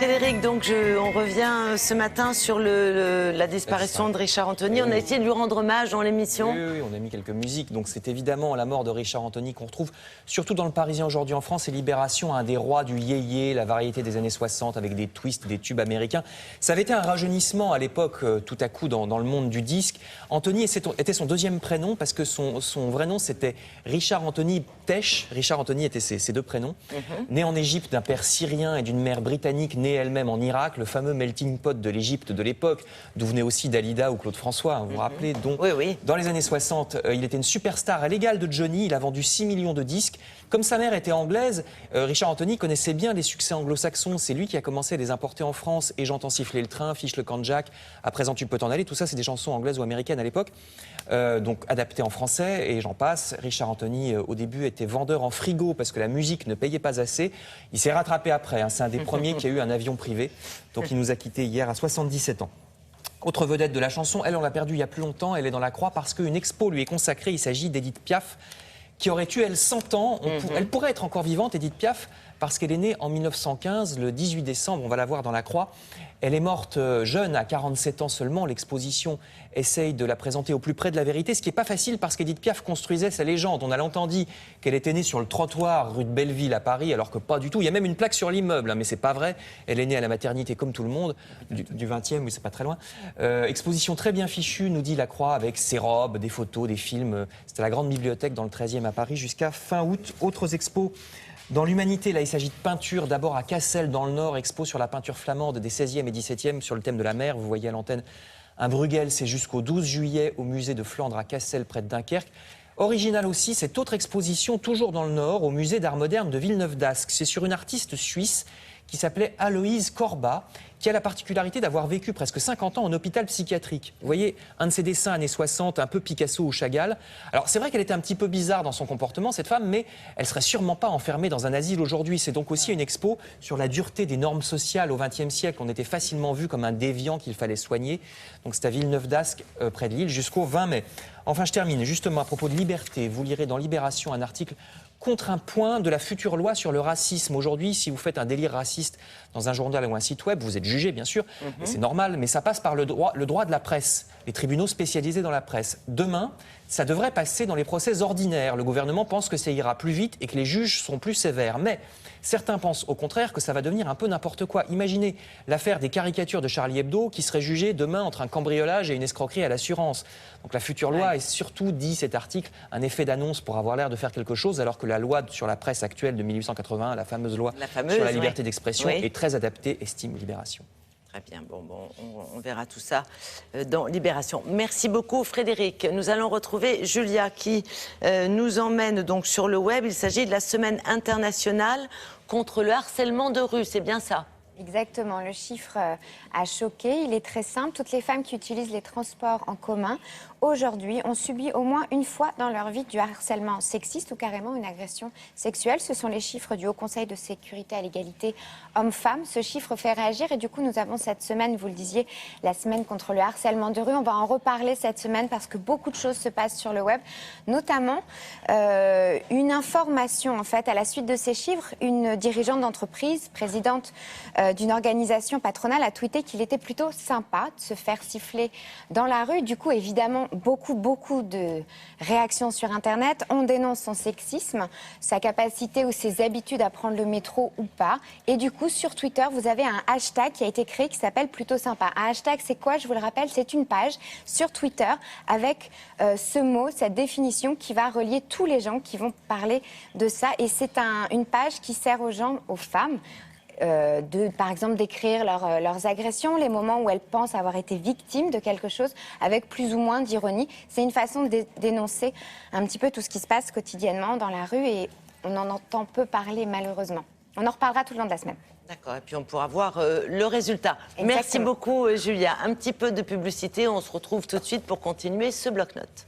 Frédéric, donc on revient ce matin sur la disparition de Richard Anthony. On a essayé de lui rendre hommage dans l'émission. Oui, on a mis quelques musiques. Donc c'est évidemment la mort de Richard Anthony qu'on retrouve surtout dans le Parisien aujourd'hui en France et Libération, un des rois du yéyé, la variété des années 60 avec des twists, des tubes américains. Ça avait été un rajeunissement à l'époque, tout à coup, dans le monde du disque. Anthony était son deuxième prénom parce que son vrai nom c'était Richard Anthony Tesh. Richard Anthony était ses deux prénoms. Né en Égypte d'un père syrien et d'une mère britannique, née elle-même en Irak, le fameux melting pot de l'Égypte de l'époque, d'où venait aussi Dalida ou Claude François, vous vous rappelez. Donc, oui. Dans les années 60, il était une superstar à l'égal de Johnny, il a vendu 6 millions de disques. Comme sa mère était anglaise, Richard Anthony connaissait bien les succès anglo-saxons, c'est lui qui a commencé à les importer en France, et J'entends siffler le train, Fiche le camp de Jack, À présent tu peux t'en aller, tout ça c'est des chansons anglaises ou américaines à l'époque, donc adaptées en français, et j'en passe. Richard Anthony au début était vendeur en frigo parce que la musique ne payait pas assez, il s'est rattrapé après, hein. C'est un des premiers qui a eu un avion privé, donc il nous a quittés hier à 77 ans. Autre vedette de la chanson, elle on l'a perdue il y a plus longtemps, elle est dans la croix parce qu'une expo lui est consacrée, il s'agit d'Edith Piaf, qui aurait eu, elle, 100 ans. Elle pourrait être encore vivante, Edith Piaf, parce qu'elle est née en 1915, le 18 décembre, on va la voir dans la croix. Elle est morte jeune, à 47 ans seulement. L'exposition essaye de la présenter au plus près de la vérité, ce qui n'est pas facile parce qu'Edith Piaf construisait sa légende. On a longtemps dit qu'elle était née sur le trottoir rue de Belleville à Paris, alors que pas du tout. Il y a même une plaque sur l'immeuble, hein, mais c'est pas vrai. Elle est née à la maternité comme tout le monde, du 20e, mais c'est pas très loin. Exposition très bien fichue, nous dit la croix, avec ses robes, des photos, des films. C'était la grande bibliothèque dans le 13e à Paris jusqu'à fin août. Autres expos. Dans l'Humanité, là, il s'agit de peinture, d'abord à Cassel, dans le Nord, expo sur la peinture flamande des 16e et 17e sur le thème de la mer. Vous voyez à l'antenne un Bruegel, c'est jusqu'au 12 juillet au musée de Flandre à Cassel, près de Dunkerque. Original aussi, cette autre exposition, toujours dans le Nord, au musée d'art moderne de Villeneuve-d'Ascq. C'est sur une artiste suisse qui s'appelait Aloïse Corba, qui a la particularité d'avoir vécu presque 50 ans en hôpital psychiatrique. Vous voyez, un de ses dessins années 60, un peu Picasso ou Chagall. Alors c'est vrai qu'elle était un petit peu bizarre dans son comportement, cette femme, mais elle serait sûrement pas enfermée dans un asile aujourd'hui. C'est donc aussi une expo sur la dureté des normes sociales au XXe siècle. On était facilement vu comme un déviant qu'il fallait soigner. Donc c'est à Villeneuve-d'Ascq, près de Lille, jusqu'au 20 mai. Enfin, je termine justement à propos de liberté. Vous lirez dans Libération un article contre un point de la future loi sur le racisme. Aujourd'hui, si vous faites un délire raciste dans un journal ou un site web, vous êtes jugé, bien sûr, et c'est normal, mais ça passe par le droit de la presse, les tribunaux spécialisés dans la presse. Demain, ça devrait passer dans les procès ordinaires. Le gouvernement pense que ça ira plus vite et que les juges seront plus sévères. Mais certains pensent au contraire que ça va devenir un peu n'importe quoi. Imaginez l'affaire des caricatures de Charlie Hebdo qui serait jugée demain entre un cambriolage et une escroquerie à l'assurance. Donc la future loi est surtout, dit cet article, un effet d'annonce pour avoir l'air de faire quelque chose, alors que la loi sur la presse actuelle de 1881, la fameuse loi sur la liberté d'expression, est très adaptée, estime Libération. Très bien, on verra tout ça dans Libération. Merci beaucoup Frédéric. Nous allons retrouver Julia qui nous emmène donc sur le web. Il s'agit de la semaine internationale contre le harcèlement de rue, c'est bien ça? Exactement, le chiffre a choqué, il est très simple. Toutes les femmes qui utilisent les transports en commun aujourd'hui ont subi au moins une fois dans leur vie du harcèlement sexiste ou carrément une agression sexuelle. Ce sont les chiffres du Haut Conseil de sécurité à l'égalité hommes-femmes. Ce chiffre fait réagir et du coup nous avons cette semaine, vous le disiez, la semaine contre le harcèlement de rue. On va en reparler cette semaine parce que beaucoup de choses se passent sur le web, notamment une information en fait à la suite de ces chiffres. Une dirigeante d'entreprise, présidente d'une organisation patronale a tweeté qu'il était plutôt sympa de se faire siffler dans la rue. Du coup, évidemment, beaucoup de réactions sur Internet. On dénonce son sexisme, sa capacité ou ses habitudes à prendre le métro ou pas. Et du coup, sur Twitter, vous avez un hashtag qui a été créé qui s'appelle Plutôt Sympa. Un hashtag, c'est quoi? Je vous le rappelle, c'est une page sur Twitter avec ce mot, cette définition qui va relier tous les gens qui vont parler de ça. Et c'est une page qui sert aux gens, aux femmes, par exemple, d'écrire leurs agressions, les moments où elles pensent avoir été victimes de quelque chose, avec plus ou moins d'ironie. C'est une façon de dénoncer un petit peu tout ce qui se passe quotidiennement dans la rue et on en entend peu parler malheureusement. On en reparlera tout le long de la semaine. D'accord, et puis on pourra voir le résultat. Exactement. Merci beaucoup Julia. Un petit peu de publicité, on se retrouve tout de suite pour continuer ce bloc-notes.